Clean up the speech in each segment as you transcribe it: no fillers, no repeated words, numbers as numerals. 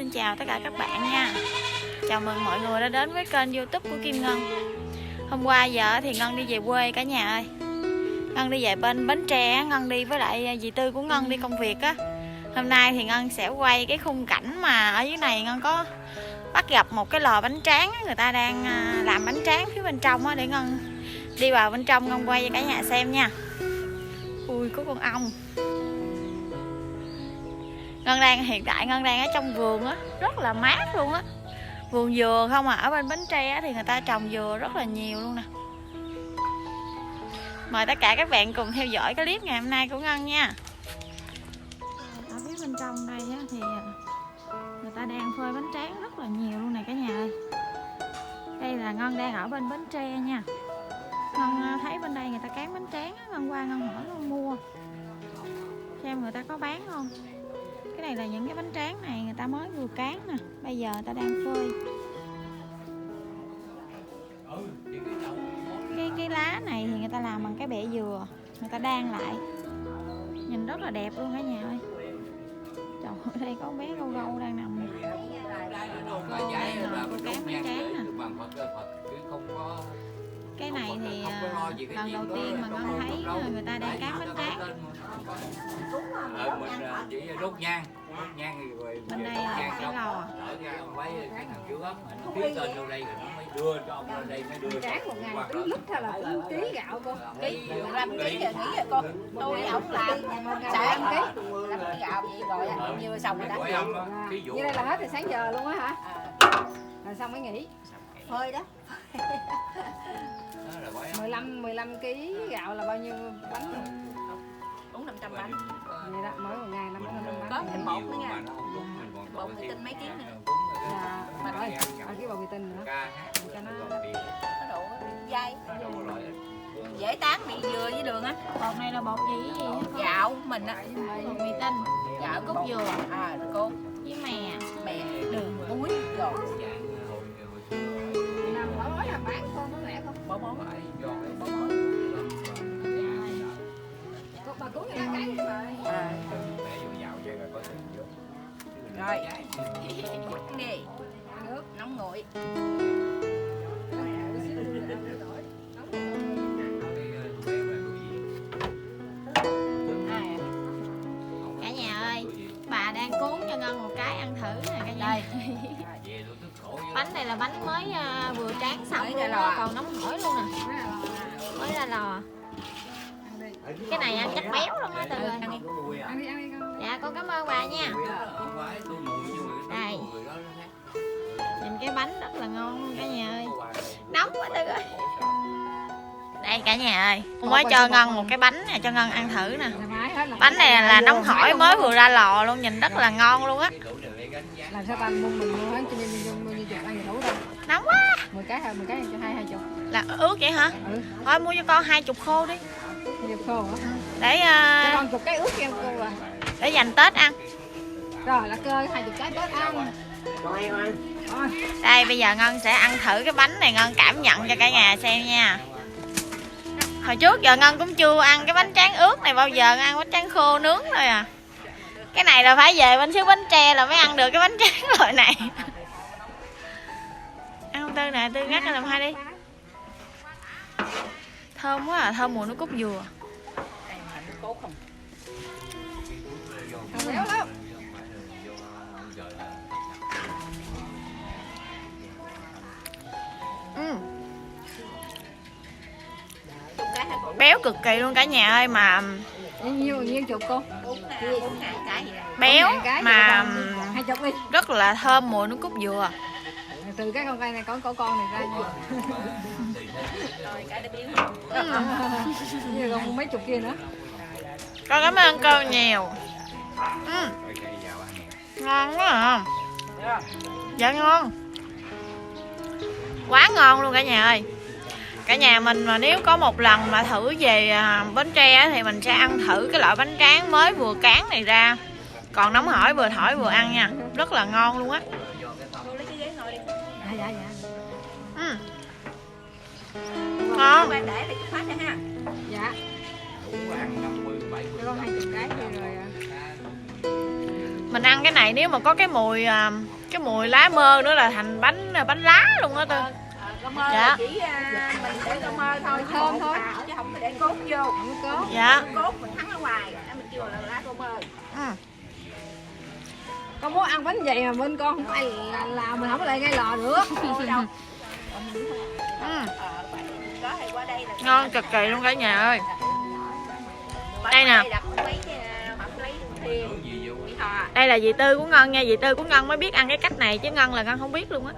Xin chào tất cả các bạn nha. Chào mừng mọi người đã đến với kênh YouTube của Kim Ngân. Hôm qua giờ thì Ngân đi về quê cả nhà ơi. Ngân đi về bên Bến Tre, Ngân đi với lại dì Tư của Ngân đi công việc á. Hôm nay thì Ngân sẽ quay cái khung cảnh mà ở dưới này Ngân có bắt gặp một cái lò bánh tráng, người ta đang làm bánh tráng phía bên trong á, để Ngân đi vào bên trong Ngân quay cho cả nhà xem nha. Ui, có con ong. Hiện tại Ngân đang ở trong vườn á, rất là mát luôn á. Vườn dừa không à, ở bên Bến Tre á, thì người ta trồng dừa rất là nhiều luôn nè. Mời tất cả các bạn cùng theo dõi cái clip ngày hôm nay của Ngân nha. Ở phía bên trong đây á, thì người ta đang phơi bánh tráng rất là nhiều luôn này cả nhà ơi. Đây là Ngân đang ở bên Bến Tre nha. Ngân thấy bên đây người ta cán bánh tráng á, Ngân qua Ngân hỏi Ngân mua xem người ta có bán không. Cái này là những cái bánh tráng này người ta mới vừa cán nè, bây giờ người ta đang phơi. Cái lá này thì người ta làm bằng cái bẹ dừa, người ta đan lại, nhìn rất là đẹp luôn cả nhà ơi. Trời, ở đây có bé gâu gâu đang nằm nè. Cô đang ngồi cô cán bánh tráng nè. Cái này thì lần đầu tiên mà Ngân thấy người ta đang cán bánh tráng. Mình chỉ đốt nhang rồi bên đây là cái lò. cái thằng trước á, nó ký tên vô đây rồi nó mới đưa cho ông lên đây mới đưa. Tráng một ngày ký lít hay là ký gạo cô? Ký 15 ký rồi nghĩ rồi cô. Tôi không làm, sợ ăn ký. 15 ký gạo vậy rồi nhiều xong rồi đã. Như đây là hết từ sáng giờ luôn á hả? Rồi xong mới nghỉ. Phơi đó. 15 ký gạo là bao nhiêu bánh? 400-500 bánh. Vậy đó, mỗi một ngày 500 bánh. Có thêm bột nữa nha. Bột mì tinh mấy ký nữa. Dạ, bà ơi, cái bột mì tinh nữa. Cho nó Độ dai. Dễ tán mì dừa với đường á. Bột này là bột gì với gì? Gạo mình á. Bột mì tinh, Gạo cốt dừa cô. với mè, Đường, muối, rồi. làm mỗi mối là bán con có lẽ không? Bỏ món. Bà cuốn ra cái đi bà. Rồi. Đi. Nước nóng nguội. Cả nhà ơi, bà đang cuốn cho Ngân một cái ăn thử nè cả nhà. Bánh này là bánh mới vừa tráng xong luôn đó, còn nóng hổi luôn nè. Mới ra lò. Cái này ăn chắc béo lắm á Từ ơi. Ăn đi con. Dạ con cảm ơn bà nha. Đây. Nhìn cái bánh rất là ngon luôn cả nhà ơi. Nóng quá Từ ơi. Đây cả nhà ơi, con mới cho Ngân một cái bánh này cho Ngân ăn thử nè. Bánh này là nóng hổi mới vừa ra lò luôn, nhìn rất là ngon luôn á. Làm sao ta mình mua hết cho nên mình mua như vậy ăn đủ đâu. Nóng quá. 10 cái cho 20. Là ướt vậy hả? Ừ. Thôi mua cho con 20 khô đi. Nhiều khô hả? Để Cho con chục cái ướt em cô à. để dành Tết ăn. Rồi là cơ 20 cái Tết ăn. Rồi. Đây bây giờ Ngân sẽ ăn thử cái bánh này, Ngân cảm nhận cho cả nhà xem nha. Hồi trước giờ Ngân cũng chưa ăn cái bánh tráng ướt này bao giờ, ăn bánh tráng khô nướng thôi à. Cái này là phải về bên xứ Bến Tre là mới ăn được cái bánh tráng loại này. Ăn không Tư nè, Tư ngắt ra làm hai đi. Thơm quá à, thơm mùi nước cốt dừa. Không béo lắm. Béo cực kỳ luôn cả nhà ơi, mà Nhiêu chục cô? 4 cái gì đó. béo mà 20 đi. rất là thơm mùi nước cốt dừa. Từ cái con cây này có con này ra nha. Rồi cái để biến. Như còn mấy chục kia nữa. Con cảm ơn cô nhiều. Ngon quá à. Dạ ngon. Quá ngon luôn cả nhà ơi. Cả nhà mình mà nếu có một lần mà thử về Bến Tre thì mình sẽ ăn thử cái loại bánh tráng mới vừa cán này ra. Còn nóng hổi vừa thổi vừa ăn nha. Rất là ngon luôn á. Dạ. Ngon. Để lại chút phát nha ha. Dạ. Cho con 20 cái đi rồi. Mình ăn cái này nếu mà có cái mùi Cái mùi lá mơ nữa là thành bánh lá luôn á Tư. Có mơ Dạ. là chỉ mình để có mơ thôi, thơm thôi, chứ không có để cốt vô, không có cốt. Dạ. Cốt mình thắng ở ngoài, mình kêu là lá cô mơ. Ừ. Con muốn ăn bánh gì mà bên con không ai làm, mình không có lại ngay lò nữa. Đâu. Ừ. Có hay qua đây là Ngon cực kỳ luôn cả nhà ơi. Đây nè. Đây là dì Tư của Ngân nha, dì Tư của Ngân mới biết ăn cái cách này chứ Ngân là Ngân không biết luôn á.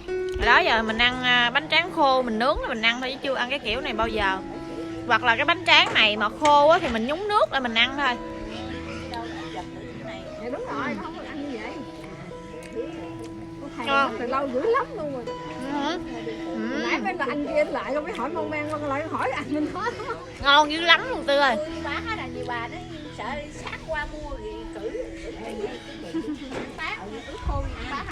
Hồi đó giờ mình ăn bánh tráng khô mình nướng là mình ăn thôi chứ chưa ăn cái kiểu này bao giờ. Hoặc là cái bánh tráng này mà khô á thì mình nhúng nước để mình ăn thôi. Dạ đúng rồi, không có ăn như vậy. Ngon. Từ lâu dữ lắm luôn rồi. Nãy bên là anh kia lại không biết hỏi mon men con lại hỏi anh mình nói. Ngon dữ lắm luôn Tư ơi. bán là nhiều bà nó sợ sát qua mua thì cử bán cứ khô bán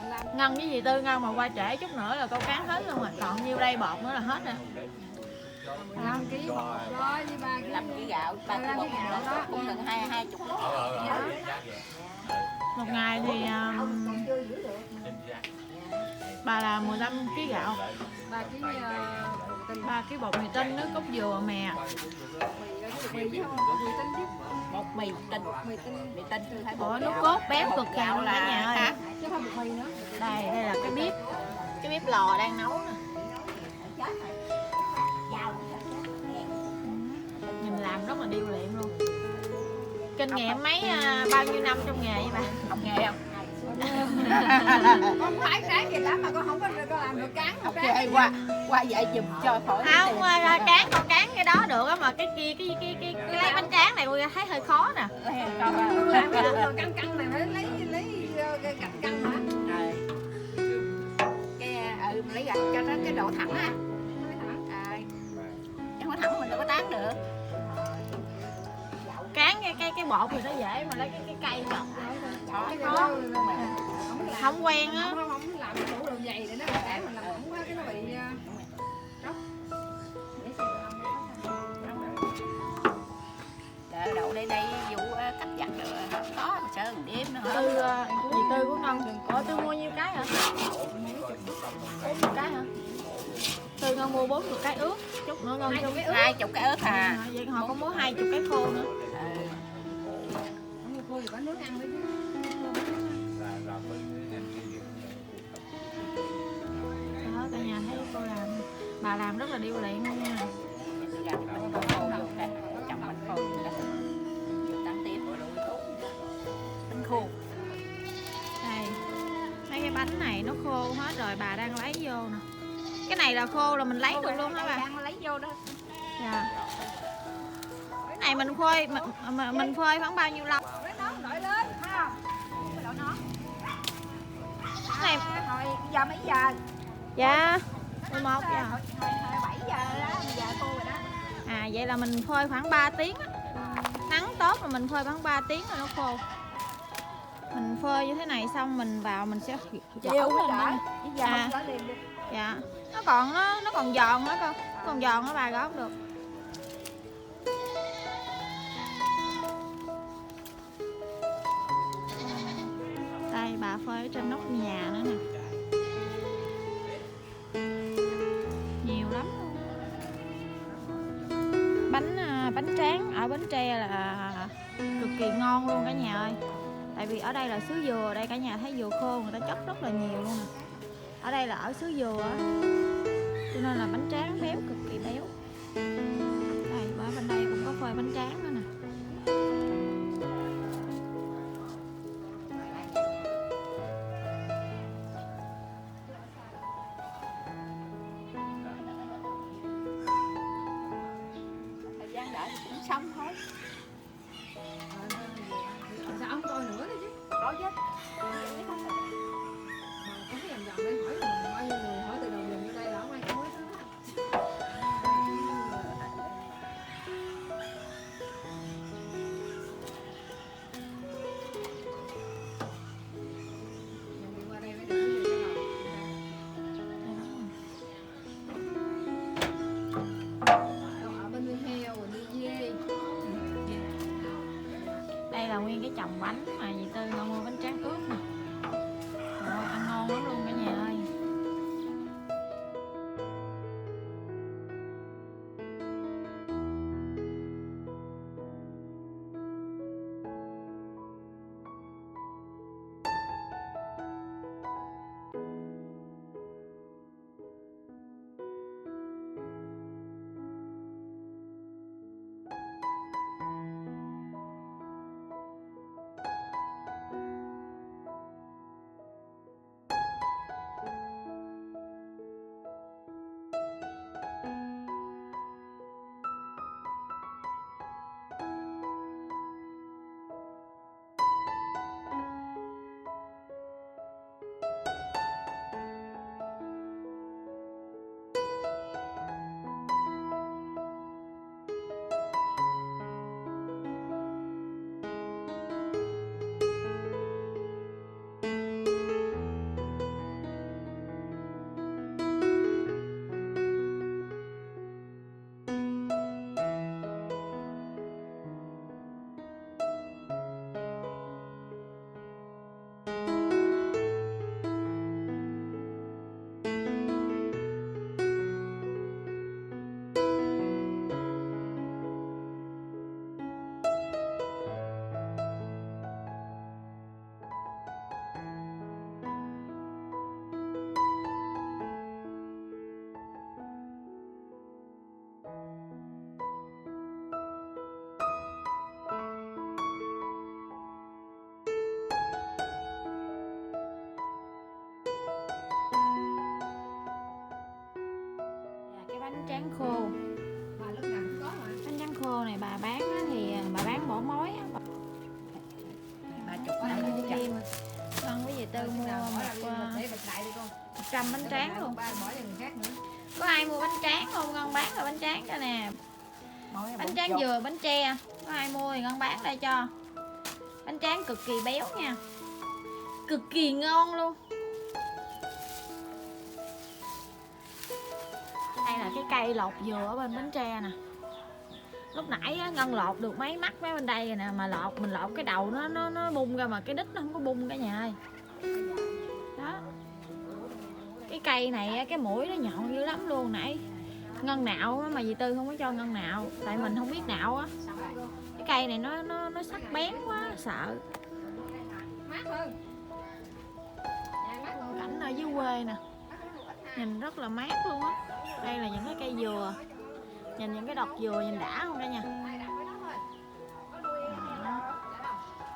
là Ngân với dì Tư Ngân mà qua trễ chút nữa là câu cán hết luôn rồi, còn nhiêu đây bột nữa là hết rồi. 5 kg bột đó với 3 kg 5 kg gạo, 3 kg bột đó cũng cần 20 chục. Một ngày thì bà làm 15 kg gạo, 3 kg bột mì tinh, nước cốt dừa, mè, Một mì tinh, mì tinh phải ủa nước cốt béo cực kỳ luôn cả nhà ơi. chứ không bột mì nữa. Đây là cái bếp lò đang nấu nè. Nhìn làm rất là điêu luyện luôn. Kinh nghiệm mấy bao nhiêu năm trong nghề vậy bà? học nghề không? Con phải sáng gì lắm mà con không có làm được cán Học nghề qua dạy giùm cho khỏi Không, cán con cán cái đó được á mà cái kia cái lấy bánh tráng này tôi thấy hơi khó nè. căng căng này phải lấy căng căng hả? Cái lấy gạch cho nó cái độ thẳng á. Chứ không thẳng mình đâu có tán được. Cán cái bột thì nó dễ mà lấy cái cây chọc Khó. không quen á. Không làm đủ đồ dày để nó để mình làm ổng cái nó bị Đậu đây vụ cắt giặt rồi không có mà sợ một đêm nữa hả? Dì Tư của Ngân ủa Tư mua nhiêu cái hả? 40 cái hả? Tư Ngân mua 40 cái ướt, chút nữa Ngân chung cái ướt. 20 cái ớt à. Vậy họ có mua 20 cái khô nữa. không cô thì có nước ăn đấy chứ. Đó cả nhà thấy cô làm, bà làm rất là điêu luyện luôn nha. Đây, mấy cái bánh này nó khô hết rồi bà đang lấy vô nè. Cái này là khô là mình lấy được luôn hả bà? Đang lấy vô đó. Dạ. Cái này mình phơi mình phơi khoảng bao nhiêu lâu? Đổi lên ha. Đổi nó. Cái này Hồi giờ mấy giờ? dạ 11 giờ. 7 giờ đó, bây giờ cô rồi đó. À vậy là mình phơi khoảng 3 tiếng á. Nắng tốt là mình phơi khoảng 3 tiếng rồi nó khô. Mình phơi như thế này xong mình vào mình sẽ gõ lên luôn. À, dạ. Nó còn giòn đó con. Nó còn giòn đó bà gõ không được. Đây bà phơi ở trên nóc nhà nữa nè. Nhiều lắm luôn. Bánh tráng ở Bến Tre là cực kỳ ngon luôn cả nhà ơi. Tại vì ở đây là xứ dừa, ở đây cả nhà thấy dừa khô người ta chất rất là nhiều luôn nè. Ở đây là ở xứ dừa á, cho nên là bánh tráng béo, cực kỳ béo. Đây, ở bên đây cũng có phơi bánh tráng nữa nè. Thời gian đợi thì cũng xong thôi. Sao không coi nữa đi chứ? Có chứ. Mà có cái vòng vòng đây hỏi là bao nhiêu người hỏi từ đầu đường vô đây là không ai có hết đó. Đi qua đây mới được cái gì ở bên heo rồi đi dê. Đây là nguyên cái chồng bánh mà dì Tư Ngân mua bánh tráng ướt nè. bánh tráng khô. Mà lúc nào cũng có mà. Bánh tráng khô này bà bán á, thì bà bán bỏ mối á. Bà chụp ở Đây đây mua đi thêm. Con với dì Tư mua để bịch lại đi con. 100 bánh tráng luôn. Ba bỏ cho người khác nữa. Có ai mua bánh tráng không? Ngân bán là bánh tráng cho nè. Bánh tráng dừa, bánh tre. Có ai mua thì Ngân bán đây cho. Bánh tráng cực kỳ béo nha. Cực kỳ ngon luôn. Đây là cái cây lột dừa ở bên bánh tre nè. Lúc nãy á, Ngân lột được mấy mắt mấy bên đây rồi nè. Mà mình lột cái đầu nó bung ra mà cái đít nó không có bung cả nhà ơi. Đó. Cái cây này á, cái mũi nó nhọn dữ lắm luôn. Nãy Ngân nạo á, mà dì Tư không có cho Ngân nạo. Tại mình không biết nạo á. Cái cây này nó sắc bén quá sợ. Mát hơn. Cảnh ở dưới quê nè, nhìn rất là mát luôn á. Đây là những cái cây dừa, nhìn những cái đọt dừa nhìn đã không cả nhà.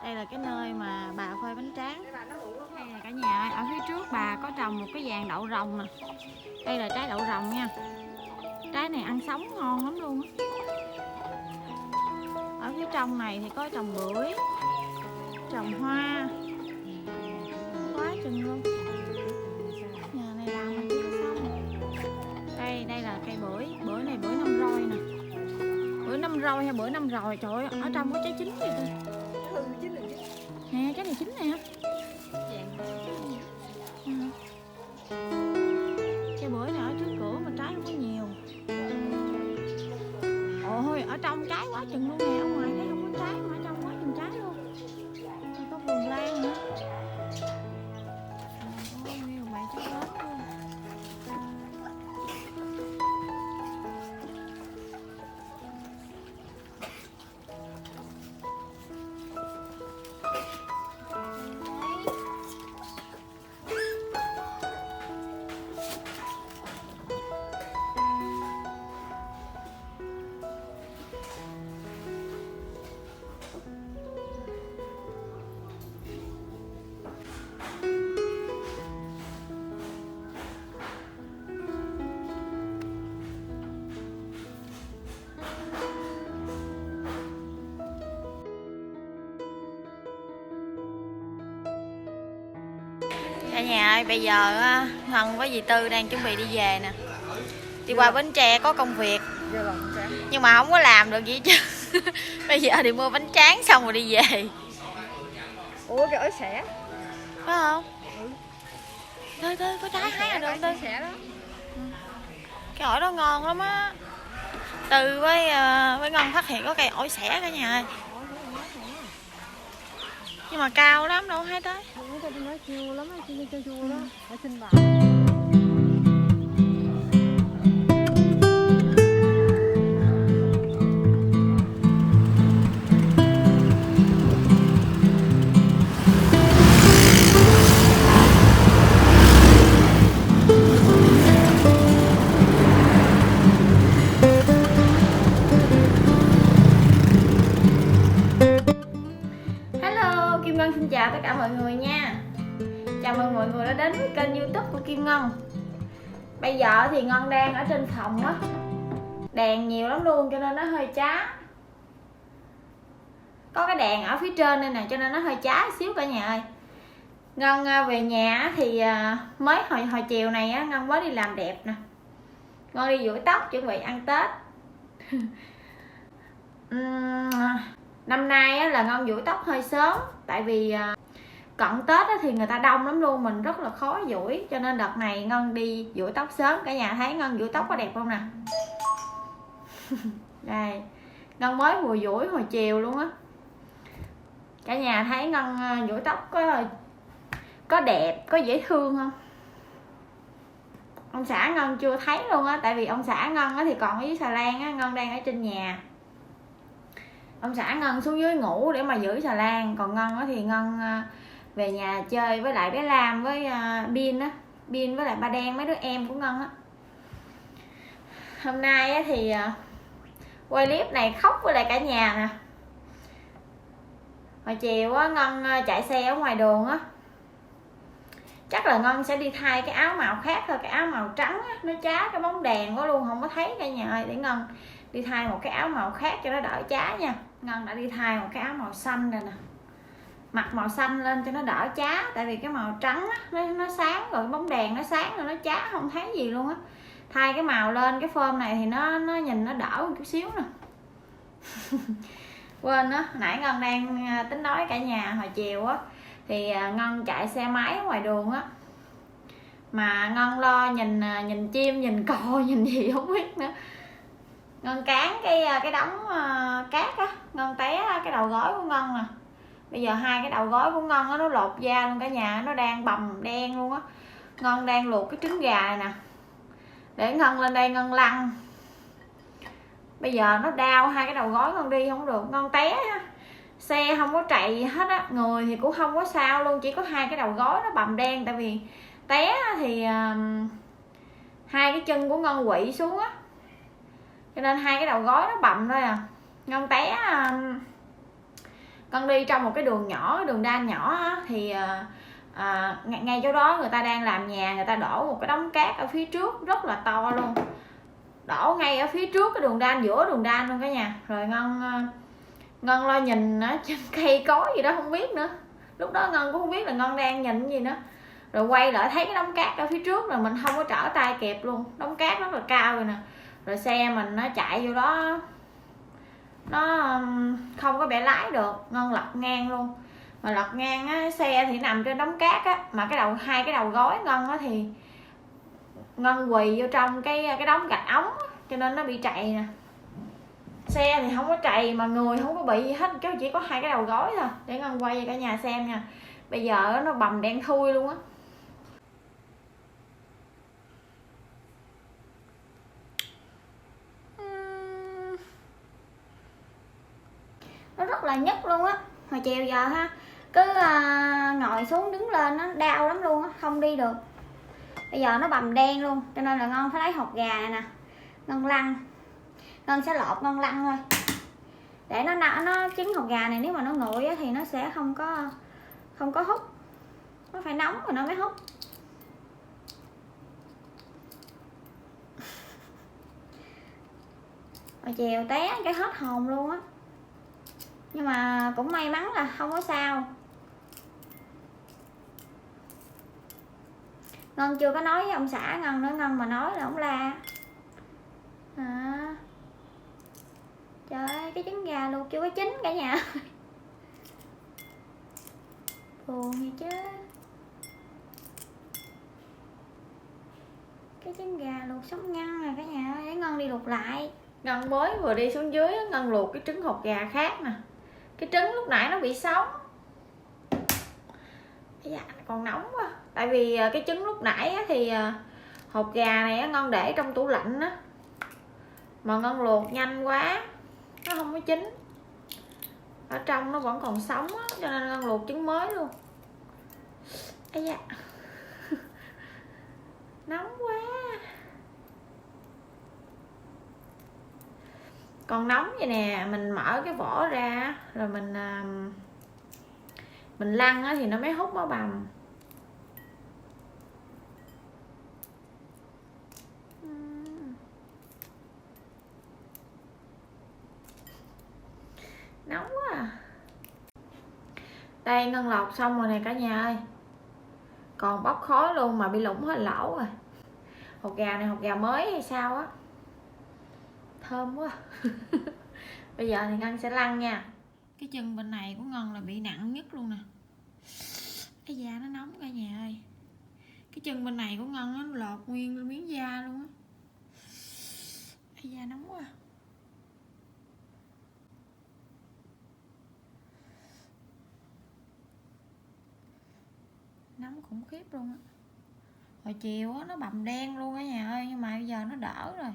Đây là cái nơi mà bà phơi bánh tráng. Đây là cả nhà ơi, ở phía trước bà có trồng một cái vàng đậu rồng nè. Đây là trái đậu rồng nha. Trái này ăn sống ngon lắm luôn á. Ở phía trong này thì có trồng bưởi, trồng hoa, quá chừng luôn. Nhà này làm mà chưa có xong. Đây là cây bưởi, bưởi này bưởi 5 roi nè. Bưởi 5 roi hay bưởi 5 roi, trời ơi, ở trong có trái chín vậy thôi. Nè, trái này chín nè. Cây bưởi này ở trước cửa mà trái không có nhiều. Ôi, ở trong trái quá chừng luôn nè, ở ngoài thấy không có trái mà ở trong quá chừng trái luôn. Đây có vườn lan nữa. Ôi, nhiều bãi trái lớn luôn. Cả nhà ơi, bây giờ Ngân với dì Tư đang chuẩn bị đi về nè. Đi qua Bến Tre có công việc. Nhưng mà không có làm được gì chứ. Bây giờ thì mua bánh tráng xong rồi đi về. Ủa cái ổi xẻ. Phải không? Tư, có trái hái rồi Tư. Xẻ đó. Cái ổi đó ngon lắm á. Tư với Ngân phát hiện có cây ổi xẻ cả nhà ơi. Nhưng mà cao lắm đâu hái tới. Nó chua lắm, chua đó. Để xin bà. Hello, Kim Ngân xin chào tất cả mọi người nha. Chào mừng mọi người đã đến với kênh YouTube của Kim Ngân. Bây giờ thì Ngân đang ở trên phòng á. Đèn nhiều lắm luôn cho nên nó hơi chá. Có cái đèn ở phía trên đây nè cho nên nó hơi chá xíu cả nhà ơi. Ngân về nhà thì mới hồi chiều này á, Ngân mới đi làm đẹp nè. Ngân đi duỗi tóc chuẩn bị ăn Tết. Năm nay á, là Ngân duỗi tóc hơi sớm. Tại vì cận Tết á, thì người ta đông lắm luôn, mình rất là khó duỗi. Cho nên đợt này Ngân đi duỗi tóc sớm. Cả nhà thấy Ngân duỗi tóc có đẹp không nè. Đây, Ngân mới vừa duỗi hồi chiều luôn á. Cả nhà thấy Ngân duỗi tóc có đẹp, có dễ thương không? Ông xã Ngân chưa thấy luôn á. Tại vì ông xã Ngân á, thì còn ở dưới xà lan á, Ngân đang ở trên nhà. Ông xã Ngân xuống dưới ngủ để mà giữ xà lan. Còn Ngân á, thì Ngân về nhà chơi với lại bé Lam với Bin á. Bin với lại ba Đen, mấy đứa em của Ngân á. Hôm nay á, thì quay clip này khóc với lại cả nhà nè. Hồi chiều á, Ngân chạy xe ở ngoài đường á. Chắc là Ngân sẽ đi thay cái áo màu khác thôi, cái áo màu trắng á, nó chá cái bóng đèn quá luôn không có thấy cả nhà ơi. Để Ngân đi thay một cái áo màu khác cho nó đỡ chá nha. Ngân đã đi thay một cái áo màu xanh rồi nè, mặc màu xanh lên cho nó đỡ chá, tại vì cái màu trắng á, nó sáng rồi, bóng đèn nó sáng rồi nó chá không thấy gì luôn á. Thay cái màu lên cái phơm này thì nó nhìn nó đỡ một chút xíu nè. Quên á, nãy Ngân đang tính nói cả nhà hồi chiều á thì Ngân chạy xe máy ở ngoài đường á, mà Ngân lo nhìn chim, nhìn cò, nhìn gì không biết nữa. Ngân cán cái đống cát á, Ngân té cái đầu gối của Ngân nè. Bây giờ hai cái đầu gối của Ngân á, nó lột da luôn cả nhà, nó đang bầm đen luôn á. Ngân đang luộc cái trứng gà này nè, để Ngân lên đây Ngân lăn. Bây giờ nó đau hai cái đầu gối, Ngân đi không được. Ngân té á, xe không có chạy gì hết á, người thì cũng không có sao luôn, chỉ có hai cái đầu gối nó bầm đen. Tại vì té thì hai cái chân của Ngân quỵ xuống á, cho nên hai cái đầu gối nó bầm thôi à. Ngân té Ngân đi trong một cái đường nhỏ, đường đan nhỏ á, thì ngay chỗ đó người ta đang làm nhà, người ta đổ một cái đống cát ở phía trước rất là to luôn, đổ ngay ở phía trước cái đường đan, giữa đường đan luôn cả nhà. Rồi Ngân lo nhìn trên cây cối gì đó không biết nữa, lúc đó Ngân cũng không biết là Ngân đang nhìn cái gì nữa. Rồi quay lại thấy cái đống cát ở phía trước là mình không có trở tay kịp luôn, đống cát rất là cao rồi nè. Rồi xe mình nó chạy vô đó, nó không có bẻ lái được, Ngân lật ngang luôn. Mà lật ngang á, xe thì nằm trên đống cát á, mà hai cái đầu gối Ngân á thì Ngân quỳ vô trong cái đống gạch ống á, cho nên nó bị trầy nè. Xe thì không có trầy mà người không có bị gì hết, chứ chỉ có hai cái đầu gối thôi. Để Ngân quay cho cả nhà xem nha. Bây giờ nó bầm đen thui luôn á. Nó rất là nhức luôn á. Hồi chiều giờ ha, cứ ngồi xuống đứng lên nó đau lắm luôn á, không đi được. Bây giờ nó bầm đen luôn, cho nên là Ngân phải lấy hột gà này nè, Ngân lăn. Ngân sẽ lột Ngân lăn thôi, để nó trứng hột gà này nếu mà nó nguội á, thì nó sẽ không có hút. Nó phải nóng rồi nó mới hút. Hồi chiều té cái hết hồn luôn á, nhưng mà cũng may mắn là không có sao. Ngân chưa có nói với ông xã Ngân nữa, Ngân mà nói là ông la. Trời ơi, cái trứng gà luộc chưa có chín cả nhà. Buồn vậy chứ. Cái trứng gà luộc sống nhăn rồi cả nhà ơi, để Ngân đi luộc lại. Ngân mới vừa đi xuống dưới, Ngân luộc cái trứng hột gà khác nè. Cái trứng lúc nãy nó bị sống. Dạ, còn nóng quá. Tại vì cái trứng lúc nãy thì hột gà này Ngân để trong tủ lạnh á, mà Ngân luộc nhanh quá, nó không có chín, ở trong nó vẫn còn sống á, cho nên Ngân luộc trứng mới luôn. Ây da. Nóng quá. Còn nóng vậy nè, mình mở cái vỏ ra rồi mình lăn á thì nó mới hút máu bầm. Nóng quá à. Đây Ngân lọc xong rồi nè cả nhà ơi, còn bốc khói luôn mà bị lủng hết lỗ rồi. Hột gà này hột gà mới hay sao á, thơm quá. Bây giờ thì Ngân sẽ lăn nha. Cái chân bên này của Ngân là bị nặng nhất luôn nè. Cái da nó nóng cả nhà ơi. Cái chân bên này của Ngân nó lột nguyên miếng da luôn á. Cái da nóng quá. Nóng khủng khiếp luôn á. Hồi chiều á nó bầm đen luôn cả nhà ơi, nhưng mà bây giờ nó đỡ rồi.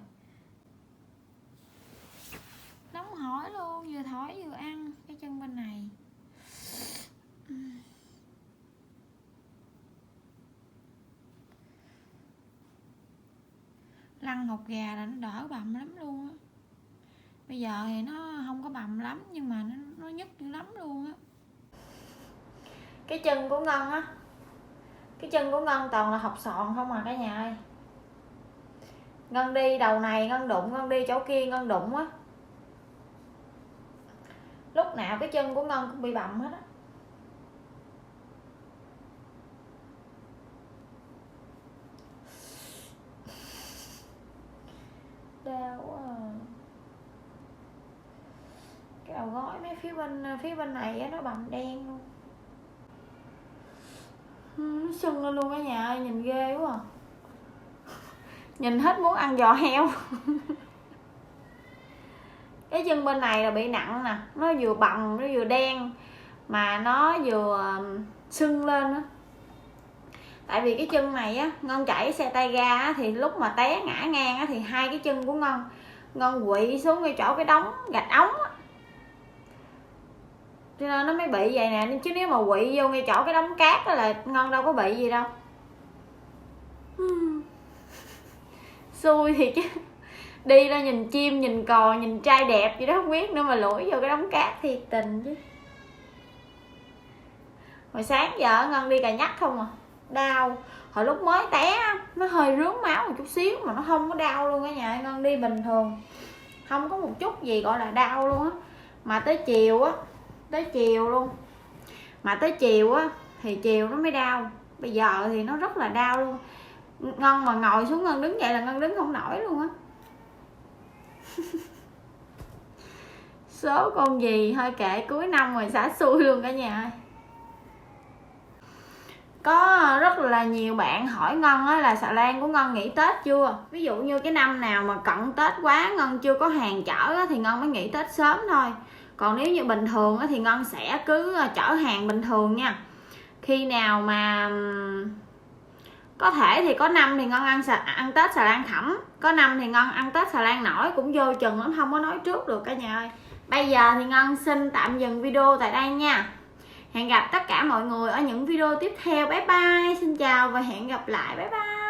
Nóng hổi luôn, vừa thổi vừa ăn. Cái chân bên này lăn hột gà là nó đỡ bầm lắm luôn á. Bây giờ thì nó không có bầm lắm, nhưng mà nó nhức dữ lắm luôn á. Cái chân của Ngân á, Cái chân của Ngân toàn là học sòn không à cả nhà ơi. Ngân đi đầu này Ngân đụng, Ngân đi chỗ kia Ngân đụng á, lúc nào cái chân của Ngân cũng bị bầm hết á. Đau quá à. Cái đầu gối mấy phía bên này á, nó bầm đen luôn. Nó sưng lên luôn cả nhà ơi, nhìn ghê quá à. Nhìn hết muốn ăn giò heo. Cái chân bên này là bị nặng nè, nó vừa bầm nó vừa đen mà nó vừa sưng lên á. Tại vì cái chân này á, Ngân chạy xe tay ga á, thì lúc mà té ngã ngang á, thì hai cái chân của Ngân quỵ xuống ngay chỗ cái đống gạch ống á, cho nên nó mới bị vậy nè. Chứ nếu mà quỵ vô ngay chỗ cái đống cát đó là Ngân đâu có bị gì đâu. Xui thì chứ, đi ra nhìn chim nhìn cò nhìn trai đẹp gì đó không biết nữa mà lủi vô cái đống cát thiệt tình chứ. Hồi sáng giờ Ngân đi cà nhắc không à, đau. Hồi lúc mới té nó hơi rướm máu một chút xíu mà nó không có đau luôn cả nhà. Ngân đi bình thường không có một chút gì gọi là đau luôn á. Mà tới chiều á, tới chiều luôn, mà tới chiều á thì chiều nó mới đau. Bây giờ thì nó rất là đau luôn. Ngân mà ngồi xuống Ngân đứng dậy là Ngân đứng không nổi luôn á. Số con gì thôi kệ, cuối năm rồi xả xui luôn cả nhà ơi. Có rất là nhiều bạn hỏi Ngân á là xà lan của Ngân nghỉ Tết chưa. Ví dụ như cái năm nào mà cận Tết quá Ngân chưa có hàng chở á, thì Ngân mới nghỉ Tết sớm thôi. Còn nếu như bình thường á, thì Ngân sẽ cứ chở hàng bình thường nha. Khi nào mà có thể thì có năm thì Ngân ăn Tết xà lan khẩm, có năm thì Ngân ăn Tết xà lan nổi, cũng vô chừng lắm, không có nói trước được cả nhà ơi. Bây giờ thì Ngân xin tạm dừng video tại đây nha. Hẹn gặp tất cả mọi người ở những video tiếp theo. Bye bye, xin chào và hẹn gặp lại. Bye bye.